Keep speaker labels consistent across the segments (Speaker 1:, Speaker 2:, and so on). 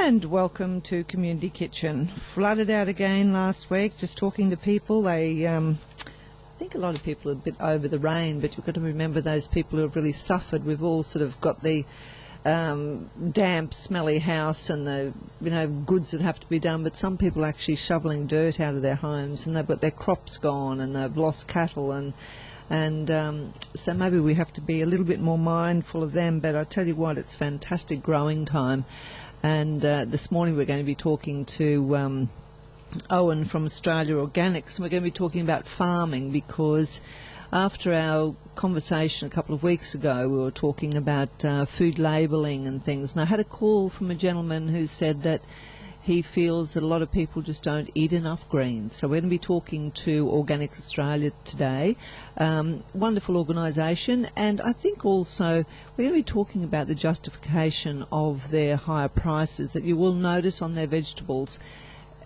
Speaker 1: And welcome to Community Kitchen. Flooded out again last week, just talking to people. I think a lot of people are a bit over the rain, but you've got to remember those people who have really suffered. We've all sort of got the damp, smelly house and the goods that have to be done, but some people are actually shoveling dirt out of their homes, and they've got their crops gone and they've lost cattle, and so maybe we have to be a little bit more mindful of them. But I tell you what, it's fantastic growing time. And this morning we're going to be talking to Owen from Australia Organics, and we're going to be talking about farming, because after our conversation a couple of weeks ago we were talking about food labelling and things, and I had a call from a gentleman who said that he feels that a lot of people just don't eat enough greens. So we're going to be talking to Organics Australia today, wonderful organisation, and I think also we're going to be talking about the justification of their higher prices that you will notice on their vegetables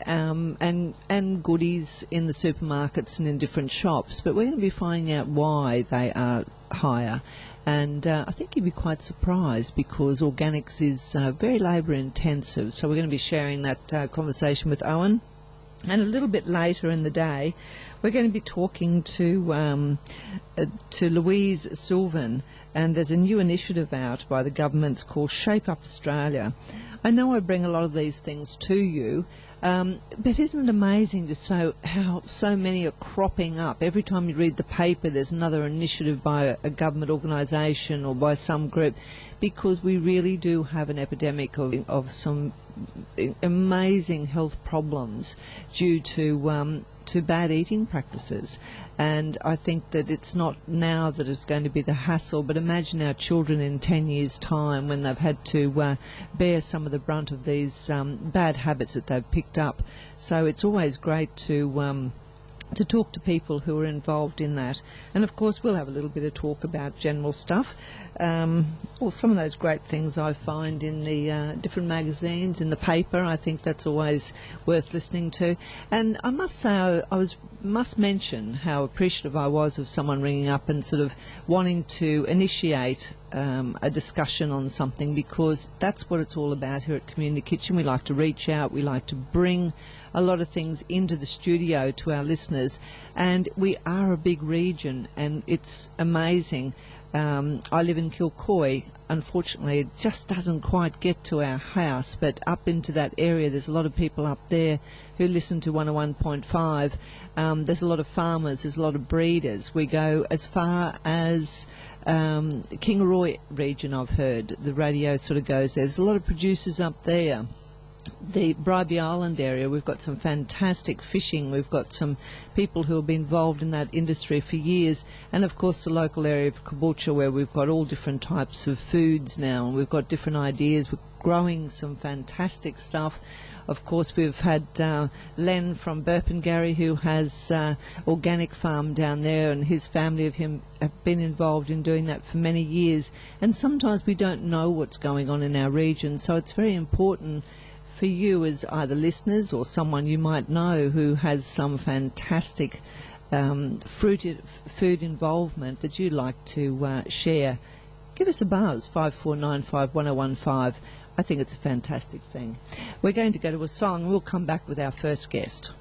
Speaker 1: and goodies in the supermarkets and in different shops. But we're going to be finding out why they are higher. And I think you'd be quite surprised, because organics is very labour intensive. So we're going to be sharing that conversation with Owen. And a little bit later in the day, we're going to be talking to Louise Sylvan, and there's a new initiative out by the government called Shape Up Australia. I know I bring a lot of these things to you, but isn't it amazing just how so many are cropping up? Every time you read the paper, there's another initiative by a government organisation or by some group, because we really do have an epidemic of some amazing health problems due to bad eating practices. And I think that it's not now that it's going to be the hassle, but imagine our children in 10 years' time when they've had to bear some of the brunt of these bad habits that they've picked up. So it's always great to talk to people who are involved in that. And of course we'll have a little bit of talk about general stuff, or some of those great things I find in the different magazines, in the paper. I think that's always worth listening to. And I must say, I must mention how appreciative I was of someone ringing up and sort of wanting to initiate a discussion on something, because that's what it's all about here at Community Kitchen. We like to reach out, we like to bring a lot of things into the studio to our listeners, and we are a big region, and it's amazing. I live in Kilcoy. Unfortunately, it just doesn't quite get to our house, but up into that area, there's a lot of people up there who listen to 101.5. There's a lot of farmers, there's a lot of breeders. We go as far as Kingaroy region, I've heard. The radio sort of goes there. There's a lot of producers up there. The Bribie Island area, we've got some fantastic fishing. We've got some people who have been involved in that industry for years. And of course the local area of Caboolture, where we've got all different types of foods now, and we've got different ideas. We're growing some fantastic stuff. Of course we've had Len from Burpengary, who has organic farm down there, and his family of him have been involved in doing that for many years. And sometimes we don't know what's going on in our region, so it's very important for you as either listeners or someone you might know who has some fantastic food involvement that you'd like to share. Give us a buzz, 54951015. I think it's a fantastic thing. We're going to go to a song. We'll come back with our first guest.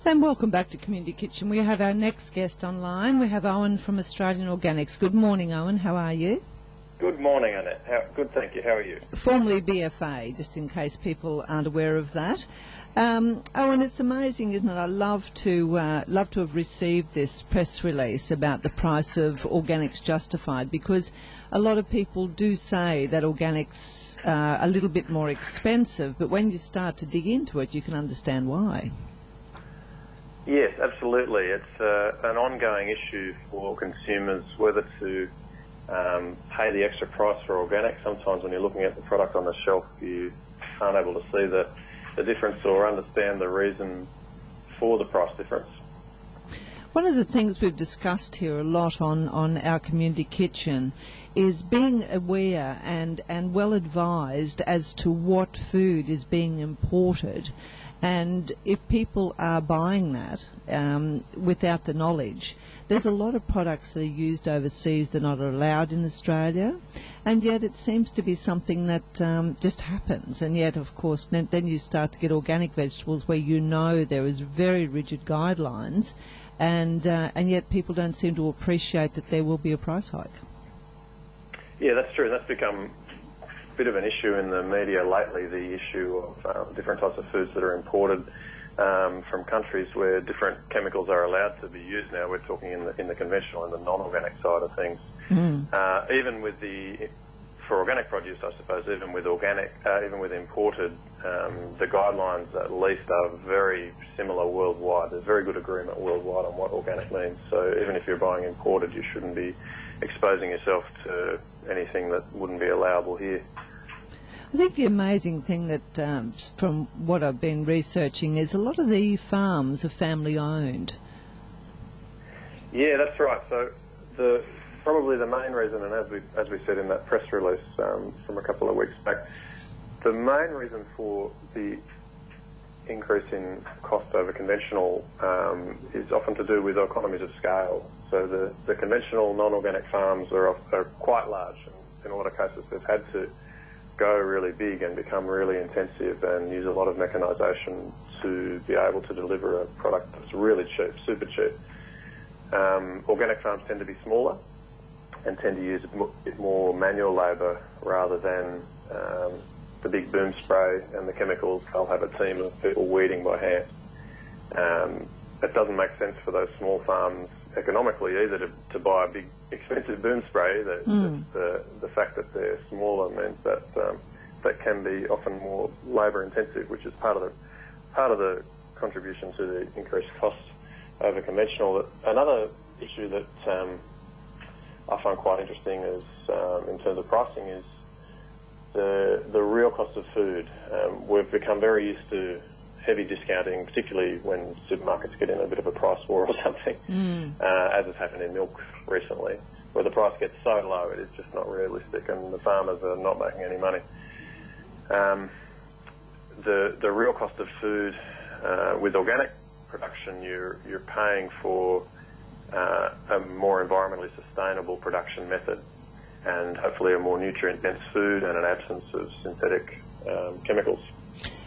Speaker 1: And welcome back to Community Kitchen. We have our next guest online. We have Owen from Australian Organics. Good morning, Owen. How are you?
Speaker 2: Good morning, Annette. Good, thank you. How are you?
Speaker 1: Formerly BFA, just in case people aren't aware of that. Owen, it's amazing, isn't it? I love to have received this press release about the price of organics justified, because a lot of people do say that organics are a little bit more expensive, but when you start to dig into it, you can understand why.
Speaker 2: Yes, absolutely. It's an ongoing issue for consumers whether to pay the extra price for organic. Sometimes when you're looking at the product on the shelf, you aren't able to see the difference or understand the reason for the price difference.
Speaker 1: One of the things we've discussed here a lot on our Community Kitchen is being aware and well advised as to what food is being imported, And if people are buying that without the knowledge, there's a lot of products that are used overseas that are not allowed in Australia, and yet it seems to be something that just happens. And yet, of course, then you start to get organic vegetables where you know there is very rigid guidelines, and yet people don't seem to appreciate that there will be a price hike.
Speaker 2: Yeah, that's true. That's become a bit of an issue in the media lately, the issue of different types of foods that are imported from countries where different chemicals are allowed to be used now. We're talking in the conventional and the non-organic side of things. Even with for organic produce, I suppose, even with imported, the guidelines at least are very similar worldwide. There's very good agreement worldwide on what organic means. So even if you're buying imported, you shouldn't be exposing yourself to anything that wouldn't be allowable here.
Speaker 1: I think the amazing thing that, from what I've been researching, is a lot of the farms are family owned.
Speaker 2: Yeah, that's right. So probably the main reason, and as we said in that press release from a couple of weeks back, the main reason for the increase in cost over conventional is often to do with economies of scale. So the conventional non-organic farms are quite large, and in a lot of cases they've had to go really big and become really intensive and use a lot of mechanisation to be able to deliver a product that's really cheap, super cheap. Organic farms tend to be smaller and tend to use a bit more manual labour rather than the big boom spray and the chemicals. They'll have a team of people weeding by hand. It doesn't make sense for those small farms economically either to buy a big expensive boom spray. The fact that they're smaller means that that can be often more labour intensive, which is part of the contribution to the increased costs over conventional. Another issue that I find quite interesting is in terms of pricing is the real cost of food. We've become very used to heavy discounting, particularly when supermarkets get in a bit of a price war or something, as has happened in milk recently, where the price gets so low it is just not realistic and the farmers are not making any money. The real cost of food with organic production, you're paying for a more environmentally sustainable production method and hopefully a more nutrient-dense food and an absence of synthetic chemicals.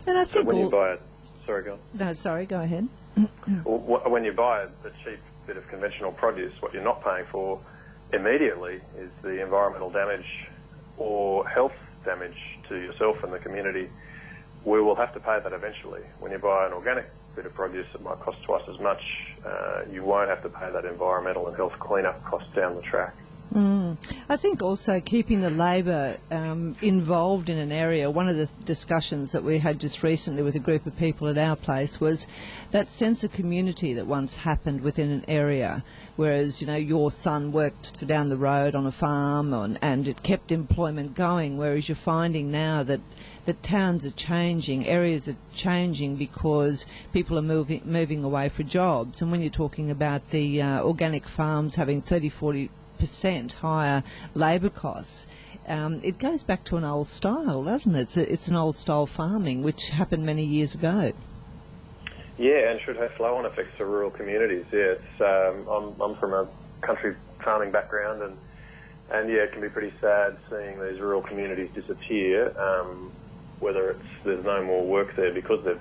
Speaker 1: And I think
Speaker 2: so when you buy it, sorry, go on.
Speaker 1: No, sorry, go ahead.
Speaker 2: When you buy a cheap bit of conventional produce, what you're not paying for immediately is the environmental damage or health damage to yourself and the community. We will have to pay that eventually. When you buy an organic bit of produce that might cost twice as much, you won't have to pay that environmental and health clean-up cost down the track.
Speaker 1: I think also keeping the labour involved in an area, one of the discussions that we had just recently with a group of people at our place was that sense of community that once happened within an area, whereas, you know, your son worked down the road on a farm and it kept employment going, whereas you're finding now that towns are changing, areas are changing because people are moving away for jobs. And when you're talking about the organic farms having 30-40% higher labour costs, it goes back to an old style, doesn't it? It's an old style farming which happened many years ago.
Speaker 2: Yeah, and should have flow-on effects to rural communities. Yeah, I'm from a country farming background, and yeah, it can be pretty sad seeing these rural communities disappear. Whether there's no more work there because the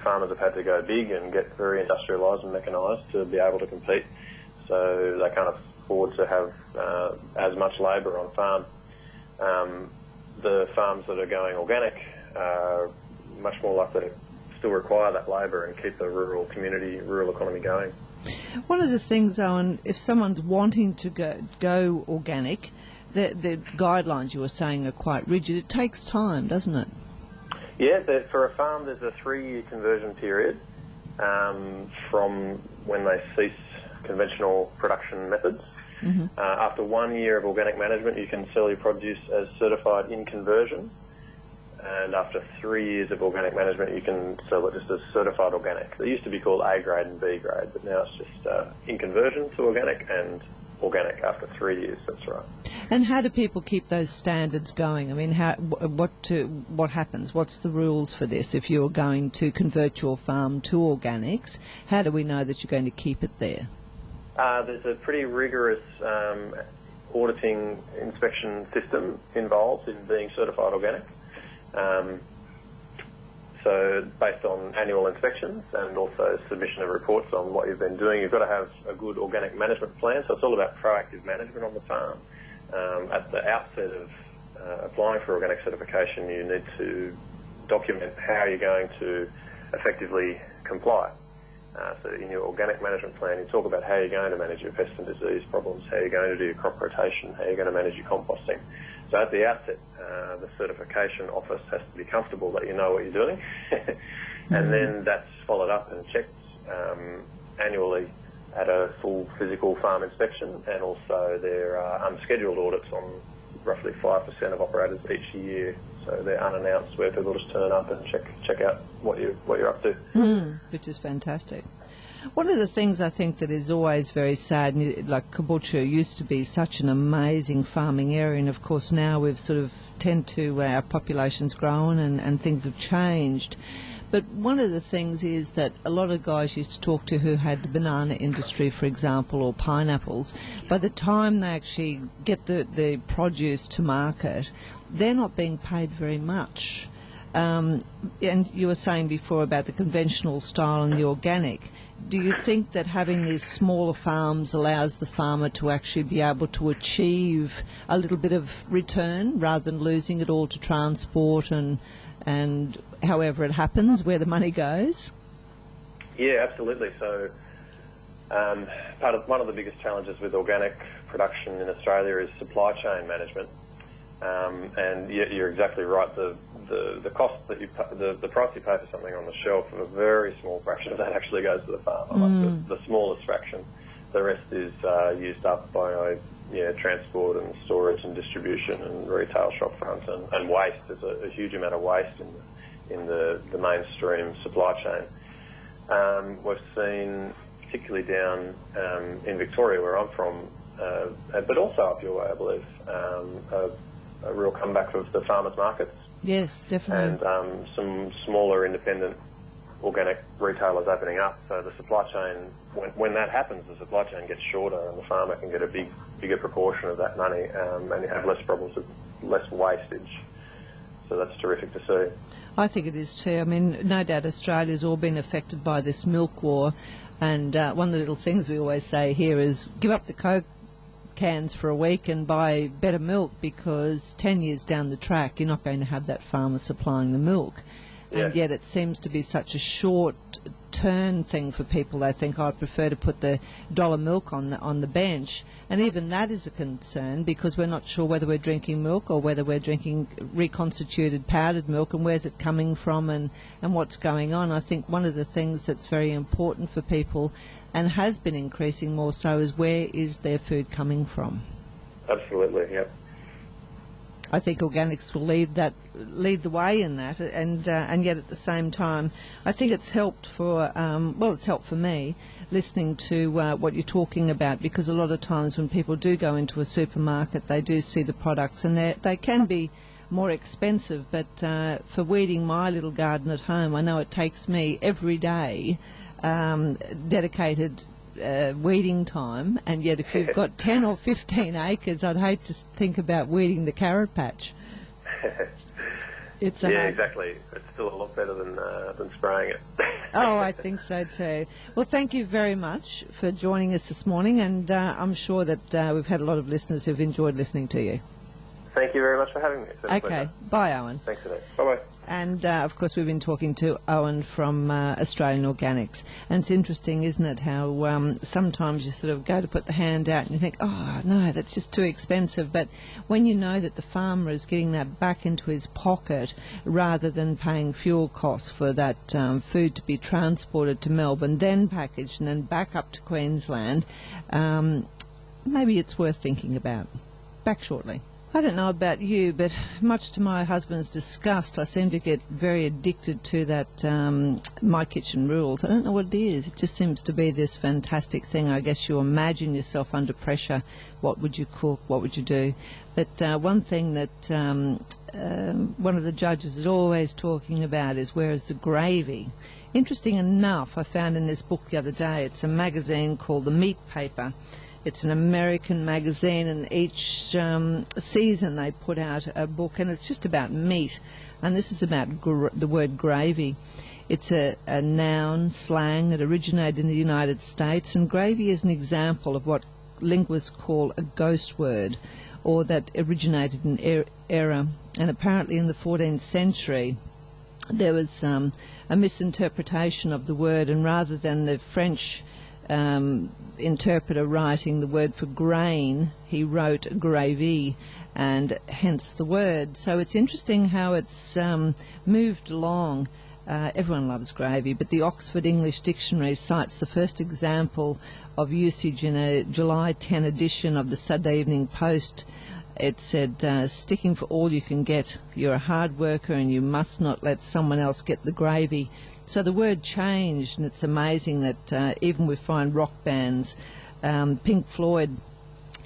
Speaker 2: farmers have had to go big and get very industrialised and mechanised to be able to compete, so they can't afford to have as much labour on farm. The farms that are going organic are much more likely to still require that labour and keep the rural economy going.
Speaker 1: One of the things, Owen, if someone's wanting to go organic, the guidelines you were saying are quite rigid. It takes time, doesn't it?
Speaker 2: Yeah, for a farm there's a 3-year conversion period from when they cease conventional production methods. After 1 year of organic management, you can sell your produce as certified in conversion, and after 3 years of organic management, you can sell it just as certified organic. They used to be called A grade and B grade, but now it's just in conversion to organic and organic after 3 years. That's right.
Speaker 1: And how do people keep those standards going? I mean, what happens? What's the rules for this? If you're going to convert your farm to organics, how do we know that you're going to keep it there?
Speaker 2: There's a pretty rigorous auditing inspection system involved in being certified organic. So based on annual inspections and also submission of reports on what you've been doing, you've got to have a good organic management plan. So it's all about proactive management on the farm. At the outset of applying for organic certification, you need to document how you're going to effectively comply. So in your organic management plan, you talk about how you're going to manage your pest and disease problems, how you're going to do your crop rotation, how you're going to manage your composting. So at the outset, the certification office has to be comfortable that you know what you're doing. And then that's followed up and checked annually at a full physical farm inspection, and also there are unscheduled audits on roughly 5% of operators each year. So they're unannounced, where people just turn up and check out what you're up to.
Speaker 1: Which is fantastic. One of the things I think that is always very sad, like Caboolture used to be such an amazing farming area, and of course now we've sort of our population's grown and things have changed. But one of the things is that a lot of guys used to talk to who had the banana industry, for example, or pineapples. By the time they actually get the produce to market, they're not being paid very much. And you were saying before about the conventional style and the organic. Do you think that having these smaller farms allows the farmer to actually be able to achieve a little bit of return rather than losing it all to transport and however it happens, where the money goes? Yeah,
Speaker 2: absolutely. So one of the biggest challenges with organic production in Australia is supply chain management. And you're exactly right. The cost that the price you pay for something on the shelf, a very small fraction of that actually goes to the farmer. Like the smallest fraction. The rest is used up by transport and storage and distribution and retail shop front and waste. There's a huge amount of waste in the mainstream supply chain. We've seen, particularly down in Victoria, where I'm from, but also up your way, I believe, a real comeback of the farmers' markets.
Speaker 1: Yes, definitely.
Speaker 2: And some smaller independent organic retailers opening up. So the supply chain, when that happens, the supply chain gets shorter and the farmer can get a bigger proportion of that money, and you have less problems with less wastage. So that's terrific to see.
Speaker 1: I think it is too. I mean, no doubt Australia's all been affected by this milk war, and one of the little things we always say here is give up the Coke cans for a week and buy better milk, because 10 years down the track you're not going to have that farmer supplying the milk. Yeah. And yet it seems to be such a short turn thing for people. They think, I'd prefer to put the dollar milk on the bench, and even that is a concern, because we're not sure whether we're drinking milk or whether we're drinking reconstituted powdered milk, and where's it coming from and what's going on. I think one of the things that's very important for people, and has been increasing more so, is where is their food coming from?
Speaker 2: Absolutely, yep.
Speaker 1: I think organics will lead the way in that, and yet at the same time, I think it's helped for it's helped for me listening to what you're talking about, because a lot of times when people do go into a supermarket, they do see the products, and they can be more expensive. But for weeding my little garden at home, I know it takes me every day dedicated weeding time, and yet if you've got 10 or 15 acres, I'd hate to think about weeding the carrot patch.
Speaker 2: Exactly. It's still a lot better than spraying it.
Speaker 1: Oh, I think so too. Well, thank you very much for joining us this morning, and I'm sure that we've had a lot of listeners who've enjoyed listening to you.
Speaker 2: Thank you very much for having me.
Speaker 1: Okay. Bye, Owen.
Speaker 2: Thanks, Annette. Bye-bye.
Speaker 1: And, of course, we've been talking to Owen from Australian Organics. And it's interesting, isn't it, how sometimes you sort of go to put the hand out and you think, oh, no, that's just too expensive. But when you know that the farmer is getting that back into his pocket rather than paying fuel costs for that food to be transported to Melbourne, then packaged and then back up to Queensland, maybe it's worth thinking about. Back shortly. I don't know about you, but much to my husband's disgust, I seem to get very addicted to that My Kitchen Rules. I don't know what it is. It just seems to be this fantastic thing. I guess you imagine yourself under pressure. What would you cook? What would you do? But one thing that one of the judges is always talking about is where is the gravy? Interesting enough, I found in this book the other day, it's a magazine called The Meat Paper. It's an American magazine, and each season they put out a book, and it's just about meat. And this is about the word gravy. It's a noun, slang that originated in the United States, and gravy is an example of what linguists call a ghost word, or that originated in error. And apparently in the 14th century, there was a misinterpretation of the word, and rather than the French interpreter writing the word for grain, he wrote gravy, and hence the word. So it's interesting how it's moved along. Everyone loves gravy, but the Oxford English Dictionary cites the first example of usage in a July 10 edition of the Saturday Evening Post. It said, sticking for all you can get. You're a hard worker and you must not let someone else get the gravy. So the word changed, and it's amazing that even with fine rock bands, Pink Floyd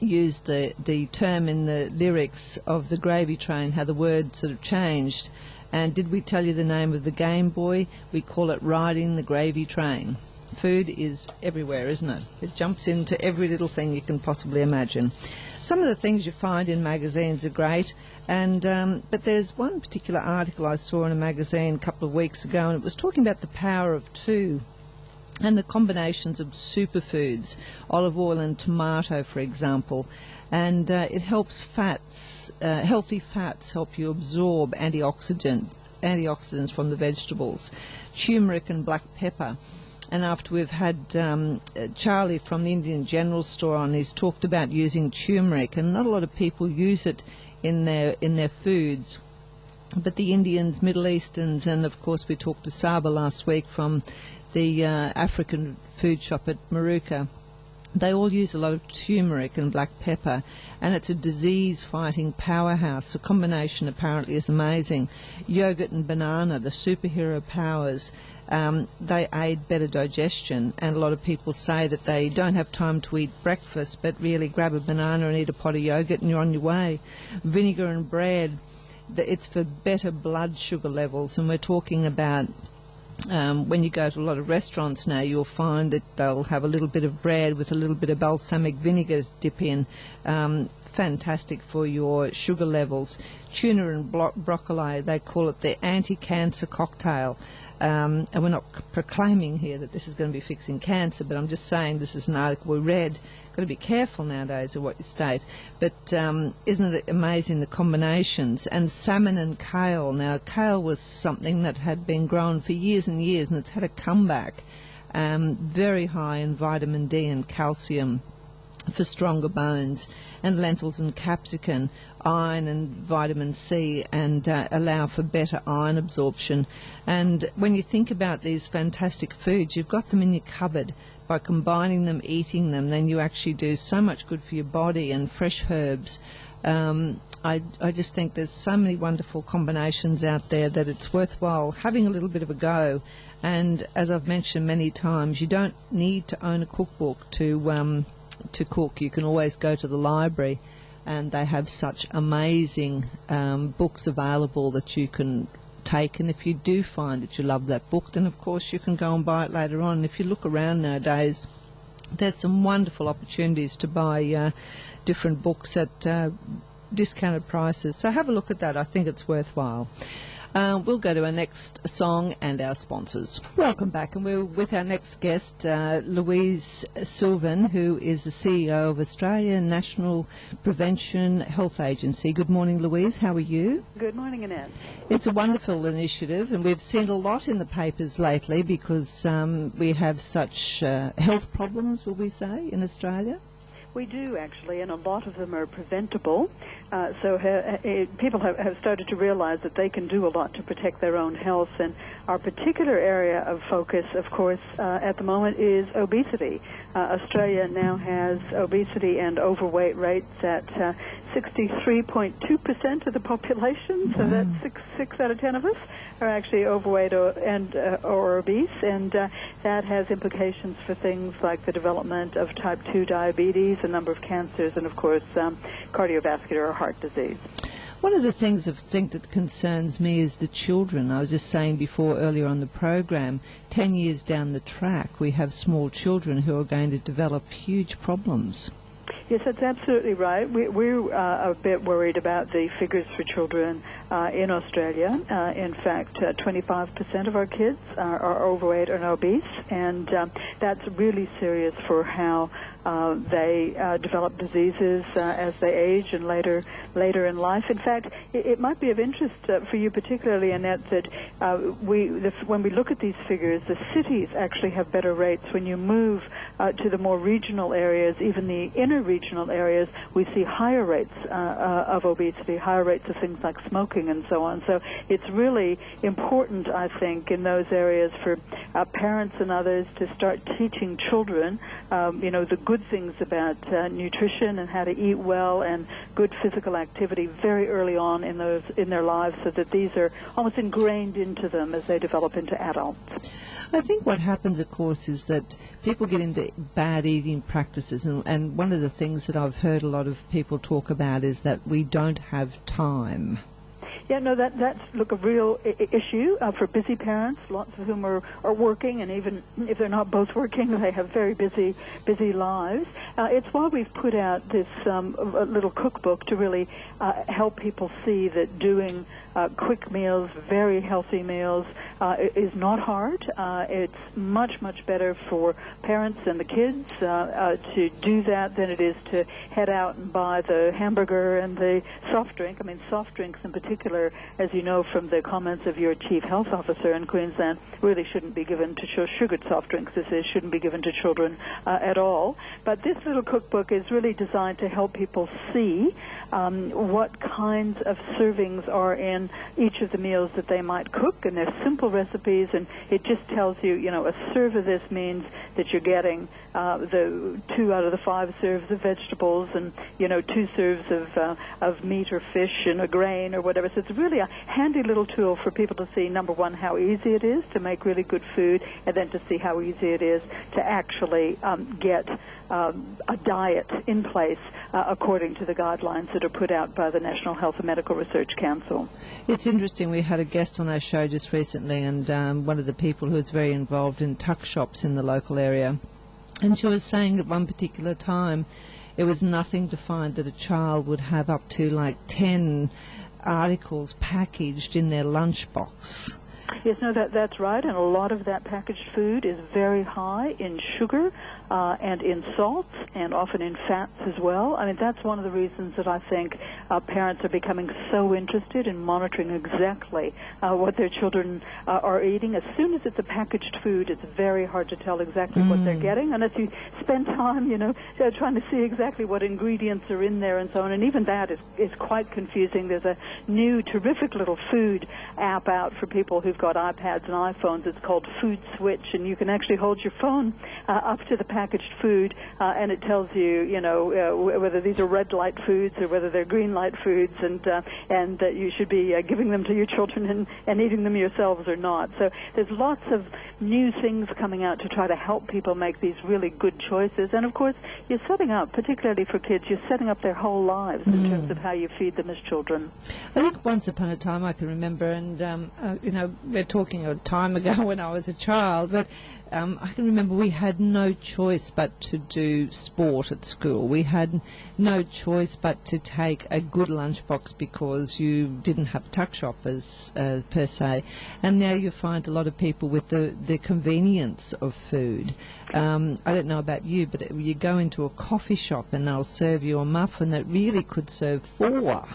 Speaker 1: used the term in the lyrics of The Gravy Train, how the word sort of changed. And did we tell you the name of the Game Boy? We call it Riding the Gravy Train. Food is everywhere, isn't it? It jumps into every little thing you can possibly imagine. Some of the things you find in magazines are great, and but there's one particular article I saw in a magazine a couple of weeks ago, and it was talking about the power of two and the combinations of superfoods, olive oil and tomato, for example. And it helps fats, healthy fats help you absorb antioxidants from the vegetables, turmeric and black pepper. And after we've had Charlie from the Indian General Store on, he's talked about using turmeric, and not a lot of people use it in their foods. But the Indians, Middle Easterns, and of course we talked to Saba last week from the African food shop at Maruka. They all use a lot of turmeric and black pepper, and it's a disease-fighting powerhouse. The combination apparently is amazing. Yogurt and banana, the superhero powers, they aid better digestion, and a lot of people say that they don't have time to eat breakfast, but really grab a banana and eat a pot of yogurt and you're on your way. Vinegar and bread, it's for better blood sugar levels, and we're talking about when you go to a lot of restaurants now, you'll find that they'll have a little bit of bread with a little bit of balsamic vinegar dip in. Fantastic for your sugar levels. Tuna and broccoli, they call it the anti-cancer cocktail. And we're not proclaiming here that this is going to be fixing cancer, but I'm just saying this is an article we read. Got to be careful nowadays of what you state. But isn't it amazing, the combinations? And salmon and kale. Now, kale was something that had been grown for years and years, and it's had a comeback. Very high in vitamin D and calcium for stronger bones, and lentils and capsicum, iron and vitamin C, and allow for better iron absorption. And when you think about these fantastic foods, you've got them in your cupboard. By combining them, eating them, then you actually do so much good for your body. And fresh herbs. I just think there's so many wonderful combinations out there that it's worthwhile having a little bit of a go. And as I've mentioned many times, you don't need to own a cookbook to cook. You can always go to the library, and they have such amazing books available that you can take. And if you do find that you love that book, then of course you can go and buy it later on. And if you look around nowadays, there's some wonderful opportunities to buy different books at discounted prices. So have a look at that. I think it's worthwhile. We'll go to our next song and our sponsors. Welcome back, and we're with our next guest, Louise Sylvan, who is the CEO of Australian National Prevention Health Agency. Good morning, Louise. How are you?
Speaker 3: Good morning, Annette.
Speaker 1: It's a wonderful initiative, and we've seen a lot in the papers lately because we have such health problems, will we say, in Australia?
Speaker 3: We do, actually, and a lot of them are preventable. People have started to realize that they can do a lot to protect their own health. And our particular area of focus, of course, at the moment is obesity. Australia now has obesity and overweight rates at 63.2% of the population, so that's 6 out of 10 of us are actually overweight or obese, and that has implications for things like the development of type 2 diabetes, a number of cancers, and of course cardiovascular or heart disease.
Speaker 1: One of the things I think that concerns me is the children. I was just saying before, earlier on the program, 10 years down the track, we have small children who are going to develop huge problems.
Speaker 3: Yes, that's absolutely right. We're a bit worried about the figures for children in Australia. In fact, 25% of our kids are overweight or obese, and that's really serious for how they develop diseases as they age and later in life. In fact, it might be of interest for you particularly, Annette, that when we look at these figures, the cities actually have better rates. When you move to the more regional areas, even the inner regional areas, we see higher rates of obesity, higher rates of things like smoking and so on. So it's really important, I think, in those areas for parents and others to start teaching children, the good things about nutrition and how to eat well and good physical activity very early on in their lives, so that these are almost ingrained into them as they develop into adults.
Speaker 1: I think what happens, of course, is that people get into bad eating practices, and one of the things that I've heard a lot of people talk about is that we don't have time.
Speaker 3: Yeah, no, that's a real issue for busy parents, lots of whom are working, and even if they're not both working, they have very busy lives. It's why we've put out this little cookbook to really help people see that doing quick meals, very healthy meals, is not hard. It's much, much better for parents and the kids to do that than it is to head out and buy the hamburger and the soft drink. I mean, soft drinks in particular, as you know from the comments of your chief health officer in Queensland, really shouldn't be given to sugared soft drinks. Shouldn't be given to children at all. But this little cookbook is really designed to help people see what kinds of servings are in each of the meals that they might cook, and they're simple recipes, and it just tells you, a serve of this means that you're getting the 2 out of the 5 serves of vegetables, and 2 serves of meat or fish and a grain or whatever. So it's really a handy little tool for people to see, number one, how easy it is to make really good food, and then to see how easy it is to actually get a diet in place according to the guidelines that are put out by the National Health and Medical Research Council.
Speaker 1: It's interesting. We had a guest on our show just recently, and one of the people who's very involved in tuck shops in the local area, and she was saying at one particular time it was nothing to find that a child would have up to like 10 articles packaged in their lunchbox.
Speaker 3: Yes, no, that's right, and a lot of that packaged food is very high in sugar and in salts and often in fats as well. I mean, that's one of the reasons that I think parents are becoming so interested in monitoring exactly what their children are eating. As soon as it's a packaged food, it's very hard to tell exactly what they're getting, unless you spend time, trying to see exactly what ingredients are in there and so on, and even that is quite confusing. There's a new terrific little food app out for people who've got iPads and iPhones. It's called Food Switch, and you can actually hold your phone up to the packaged food, and it tells you, whether these are red light foods or whether they're green light foods, and that you should be giving them to your children and eating them yourselves or not. So there's lots of new things coming out to try to help people make these really good choices. And of course, you're setting up, particularly for kids, you're setting up their whole lives in terms of how you feed them as children.
Speaker 1: I think once upon a time I can remember, and we're talking a time ago when I was a child, but I can remember we had no choice but to do sport at school. We had no choice but to take a good lunchbox because you didn't have tuck shoppers per se. And now you find a lot of people with the convenience of food. I don't know about you, but you go into a coffee shop and they'll serve you a muffin that really could serve 4.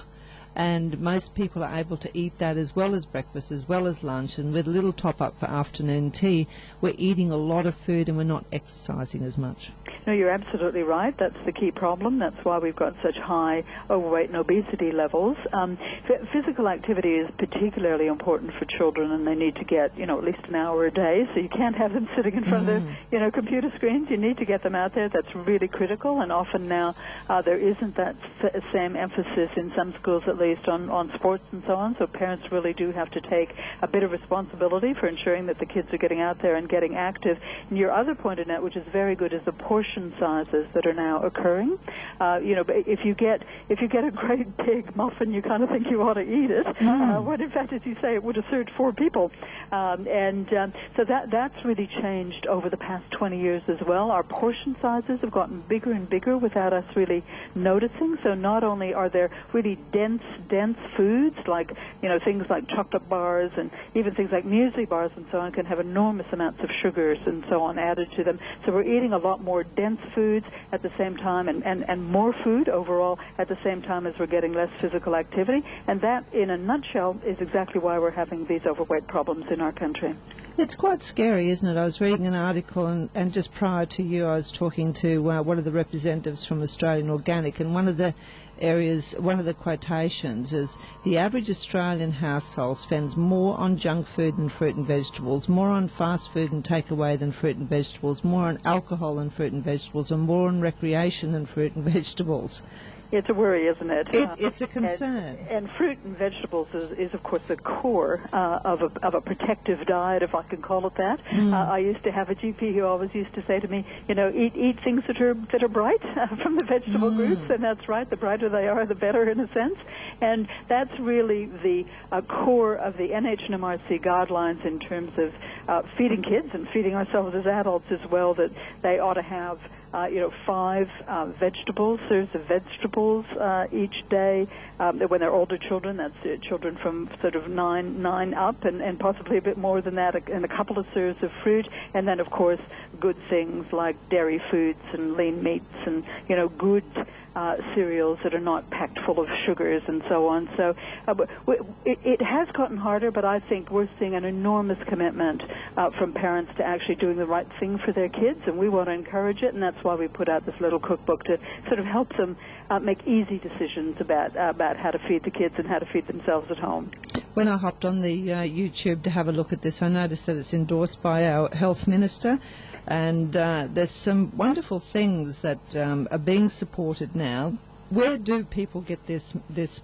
Speaker 1: And most people are able to eat that as well as breakfast, as well as lunch, and with a little top-up for afternoon tea, we're eating a lot of food and we're not exercising as much.
Speaker 3: no, you're absolutely right. That's the key problem. That's why we've got such high overweight and obesity levels. Physical activity is particularly important for children, and they need to get, at least an hour a day. So you can't have them sitting in front of their, computer screens. You need to get them out there. That's really critical. And often now there isn't that same emphasis in some schools, at least, on sports and so on. So parents really do have to take a bit of responsibility for ensuring that the kids are getting out there and getting active. And your other point, Annette, which is very good, is the portion sizes that are now occurring. If you get a great big muffin, you kind of think you ought to eat it. When in fact, as you say, it would have served 4 people. So that's really changed over the past 20 years as well. Our portion sizes have gotten bigger and bigger without us really noticing. So not only are there really dense foods like, things like chocolate bars and even things like muesli bars and so on can have enormous amounts of sugars and so on added to them. So we're eating a lot more dense foods at the same time and more food overall at the same time as we're getting less physical activity. And that, in a nutshell, is exactly why we're having these overweight problems in our country.
Speaker 1: It's quite scary, isn't it? I was reading an article, and just prior to you, I was talking to one of the representatives from Australian Organic, and one of the quotations is, the average Australian household spends more on junk food than fruit and vegetables, more on fast food and takeaway than fruit and vegetables, more on alcohol than fruit and vegetables, and more on recreation than fruit and vegetables.
Speaker 3: It's a worry, isn't it?
Speaker 1: It's a concern.
Speaker 3: And fruit and vegetables is of course, the core of a protective diet, if I can call it that. I used to have a GP who always used to say to me, eat things that are bright from the vegetable groups, and that's right. The brighter they are, the better, in a sense. And that's really the core of the NHMRC guidelines in terms of feeding kids and feeding ourselves as adults as well, that they ought to have 5 serves of vegetables each day. When they're older children, that's children from sort of 9 up, and possibly a bit more than that, and a couple of serves of fruit. And then, of course, good things like dairy foods and lean meats and, good cereals that are not packed full of sugars and so on. So it has gotten harder, but I think we're seeing an enormous commitment from parents to actually doing the right thing for their kids, and we want to encourage it, and that's why we put out this little cookbook to sort of help them make easy decisions about how to feed the kids and how to feed themselves at home.
Speaker 1: When I hopped on the YouTube to have a look at this, I noticed that it's endorsed by our health minister, and there's some wonderful things that are being supported now. Where do people get this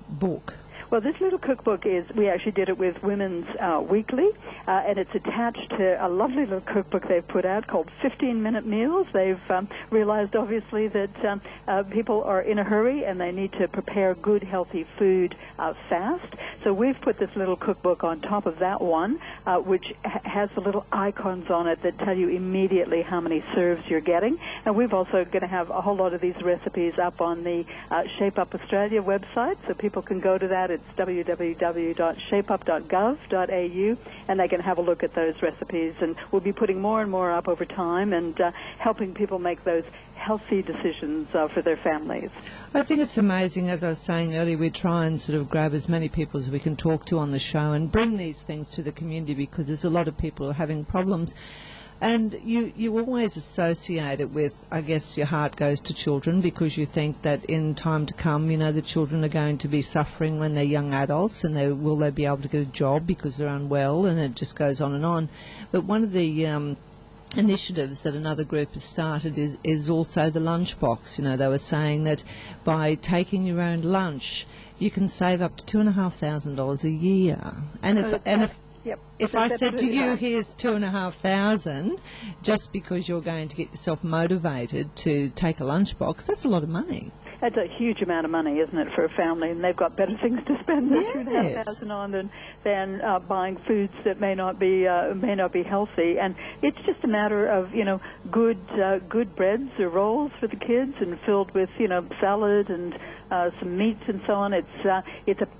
Speaker 1: book?
Speaker 3: Well, this little cookbook we actually did it with Women's Weekly, and it's attached to a lovely little cookbook they've put out called 15-Minute Meals. They've realized, obviously, that people are in a hurry and they need to prepare good, healthy food fast. So we've put this little cookbook on top of that one, which has the little icons on it that tell you immediately how many serves you're getting. And we've also going to have a whole lot of these recipes up on the Shape Up Australia website, so people can go to that. It's www.shapeup.gov.au, and they can have a look at those recipes. And we'll be putting more and more up over time and helping people make those healthy decisions for their families.
Speaker 1: I think it's amazing, as I was saying earlier, we try and sort of grab as many people as we can talk to on the show and bring these things to the community, because there's a lot of people who are having problems. And you always associate it with, I guess, your heart goes to children, because you think that in time to come, the children are going to be suffering when they're young adults, and will they be able to get a job because they're unwell, and it just goes on and on. But one of the initiatives that another group has started is also the lunchbox. They were saying that by taking your own lunch, you can save up to $2,500 a year. If I said to you, here's $2,500, just because you're going to get yourself motivated to take a lunchbox, that's a lot of money.
Speaker 3: That's a huge amount of money, isn't it, for a family? And they've got better things to spend their $2,500 on than buying foods that may not be healthy. And it's just a matter of good breads or rolls for the kids, and filled with salad and some meat and so on. It's a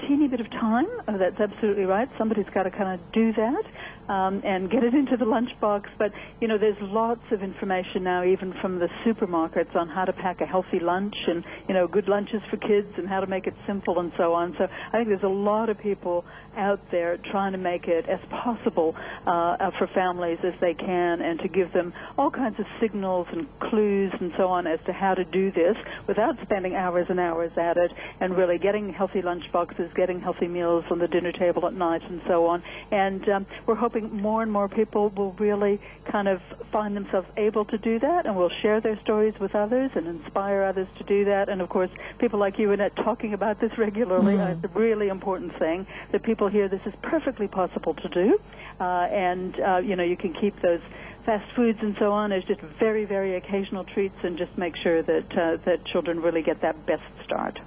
Speaker 3: teeny bit of time. That's absolutely right. Somebody's got to kind of do that. and get it into the lunchbox. But, you know, there's lots of information now, even from the supermarkets, on how to pack a healthy lunch and, you know, good lunches for kids and how to make it simple and so on. So I think there's a lot of people out there trying to make it as possible for families as they can, and to give them all kinds of signals and clues and so on as to how to do this without spending hours and hours at it, and really getting healthy lunch boxes, getting healthy meals on the dinner table at night and so on. And we're hoping more and more people will really kind of find themselves able to do that, and will share their stories with others and inspire others to do that. And of course, people like you, Annette, talking about this regularly is a really important thing, that people hear this is perfectly possible to do. You know, you can keep those fast foods and so on as just very, very occasional treats, and just make sure that children really get that best start.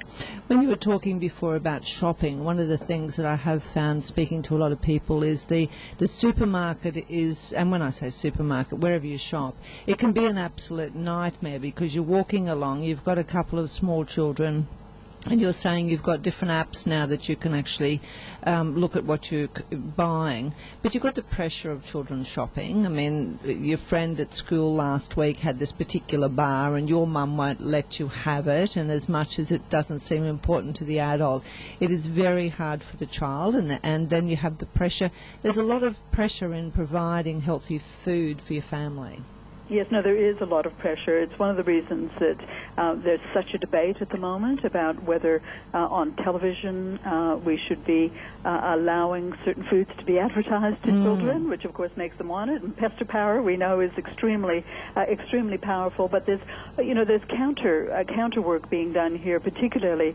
Speaker 1: When you were talking before about shopping, one of the things that I have found speaking to a lot of people is the supermarket is, and when I say supermarket, wherever you shop, it can be an absolute nightmare, because you're walking along, you've got a couple of small children, and you're saying you've got different apps now that you can actually look at what you're buying. But you've got the pressure of children shopping. I mean, your friend at school last week had this particular bar, and your mum won't let you have it. And as much as it doesn't seem important to the adult, it is very hard for the child. And then you have the pressure. There's a lot of pressure in providing healthy food for your family.
Speaker 3: Yes, no, there is a lot of pressure. It's one of the reasons that there's such a debate at the moment about whether on television we should be allowing certain foods to be advertised to children, which of course makes them want it. And Pester Power, we know, is extremely powerful. But there's counter work being done here, particularly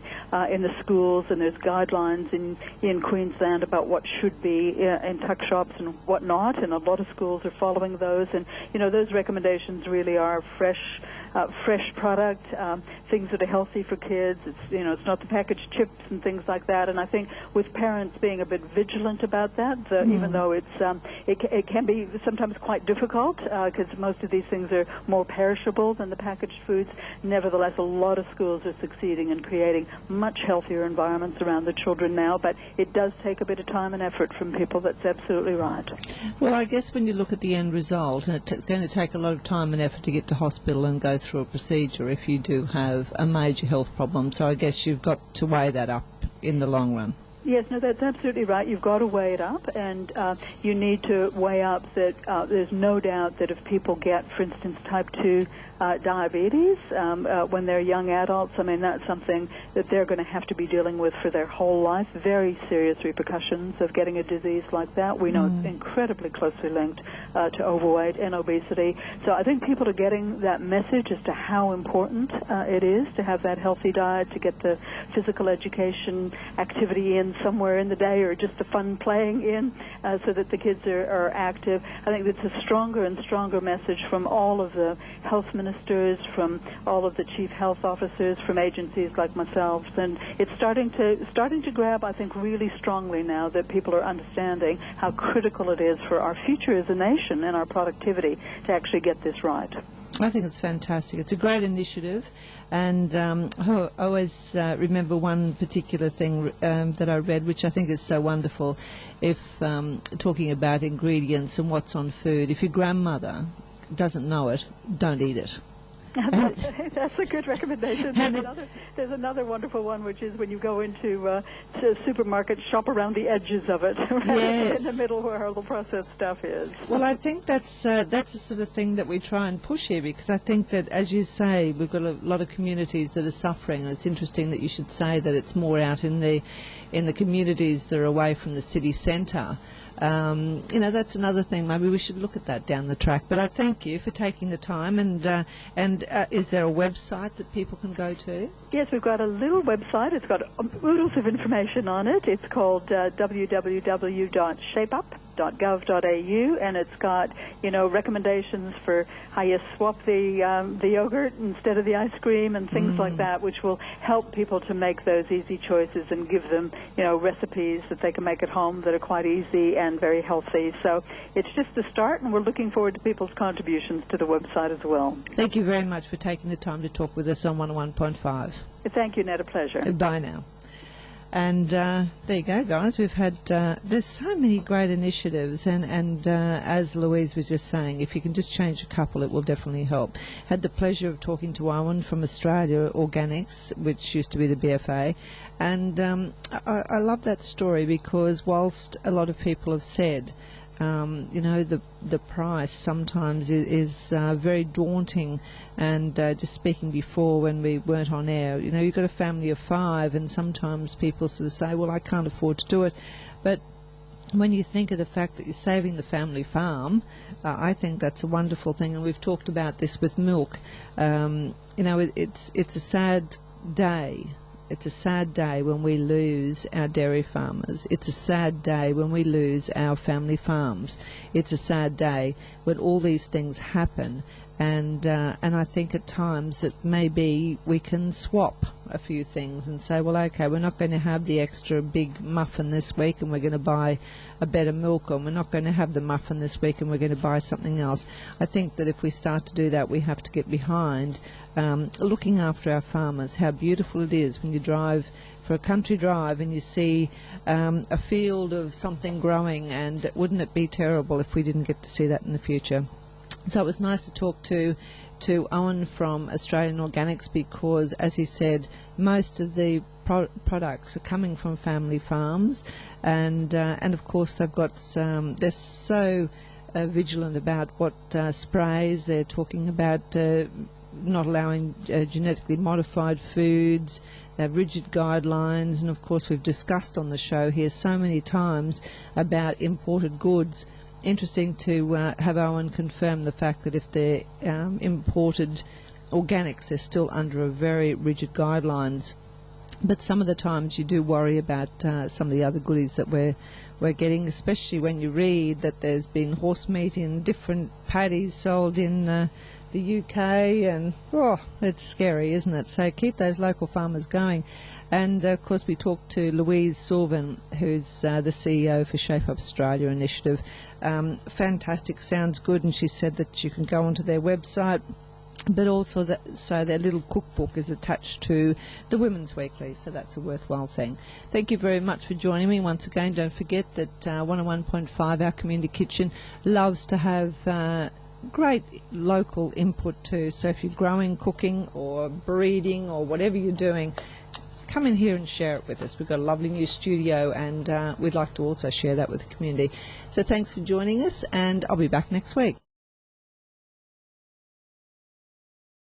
Speaker 3: in the schools, and there's guidelines in Queensland about what should be in tuck shops and what not, and a lot of schools are following those. And you know, those recommendations really are fresh product, things that are healthy for kids. It's not the packaged chips and things like that. And I think with parents being a bit vigilant about that, even though it can be sometimes quite difficult because most of these things are more perishable than the packaged foods. Nevertheless, a lot of schools are succeeding in creating much healthier environments around the children now. But it does take a bit of time and effort from people. That's absolutely right.
Speaker 1: Well, I guess when you look at the end result, and it's going to take a lot of time and effort to get to hospital and go through a procedure if you do have a major health problem. So I guess you've got to weigh that up in the long run.
Speaker 3: Yes, no, that's absolutely right. You've got to weigh it up, and you need to weigh up that there's no doubt that if people get, for instance, type 2 diabetes when they're young adults, I mean, that's something that they're going to have to be dealing with for their whole life. Very serious repercussions of getting a disease like that. We know it's incredibly closely linked to overweight and obesity. So I think people are getting that message as to how important it is to have that healthy diet, to get the physical education activity in somewhere in the day, or just the fun playing in, so that the kids are active. I think it's a stronger and stronger message from all of the health ministers, from all of the chief health officers, from agencies like myself, and it's starting to grab, I think, really strongly now that people are understanding how critical it is for our future as a nation and our productivity to actually get this right.
Speaker 1: I think it's fantastic. It's a great initiative, and I always remember one particular thing that I read, which I think is so wonderful. If talking about ingredients and what's on food, if your grandmother doesn't know it, don't eat it.
Speaker 3: That's a good recommendation. There's another wonderful one, which is when you go into a supermarket, shop around the edges of it,
Speaker 1: yes,
Speaker 3: in the middle where all the processed stuff is.
Speaker 1: Well, I think that's the sort of thing that we try and push here, because I think that, as you say, we've got a lot of communities that are suffering, and it's interesting that you should say that it's more out in the communities that are away from the city centre. That's another thing. Maybe we should look at that down the track. But I thank you for taking the time. And is there a website that people can go to?
Speaker 3: Yes, we've got a little website. It's got oodles of information on it. It's called www.shapeup.gov.au, and it's got recommendations for how you swap the yogurt instead of the ice cream and things like that, which will help people to make those easy choices and give them recipes that they can make at home that are quite easy and very healthy. So it's just a start, and we're looking forward to people's contributions to the website as well.
Speaker 1: Thank you very much for taking the time to talk with us on 101.5.
Speaker 3: Thank you, Ned. A pleasure.
Speaker 1: Bye now. And there you go, guys. We've had, there's so many great initiatives, and as Louise was just saying, if you can just change a couple, it will definitely help. Had the pleasure of talking to Owen from Australia Organics, which used to be the BFA, and I love that story because whilst a lot of people have said, you know, the price sometimes is very daunting. And just speaking before when we weren't on air, you know, you've got a family of 5, and sometimes people sort of say, well, I can't afford to do it. But when you think of the fact that you're saving the family farm, I think that's a wonderful thing. And we've talked about this with milk. You know, it's a sad day. It's a sad day when we lose our dairy farmers. It's a sad day when we lose our family farms. It's a sad day when all these things happen. And I think at times that maybe we can swap a few things and say, well, okay, we're not going to have the extra big muffin this week and we're going to buy a better milk, or we're not going to have the muffin this week and we're going to buy something else. I think that if we start to do that, we have to get behind looking after our farmers. How beautiful it is when you drive for a country drive and you see a field of something growing, and wouldn't it be terrible if we didn't get to see that in the future? So it was nice to talk to Owen from Australian Organics, because, as he said, most of the products are coming from family farms, and of course they've got they're so vigilant about what sprays. They're talking about not allowing genetically modified foods. They have rigid guidelines, and of course we've discussed on the show here so many times about imported goods. Interesting to have Owen confirm the fact that if they're imported organics, they're still under a very rigid guidelines. But some of the times you do worry about some of the other goodies that we're getting, especially when you read that there's been horse meat in different paddies sold in the UK, and it's scary, isn't it? So keep those local farmers going. And of course we talked to Louise Sylvan, who's the CEO for Shape Up Australia initiative. Fantastic, sounds good, and she said that you can go onto their website, but also so their little cookbook is attached to the Women's Weekly, so that's a worthwhile thing. Thank you very much for joining me once again. Don't forget that 101.5, our community kitchen, loves to have great local input too. So if you're growing, cooking or breeding or whatever you're doing, come in here and share it with us. We've got a lovely new studio, and we'd like to also share that with the community. So thanks for joining us, and I'll be back next week.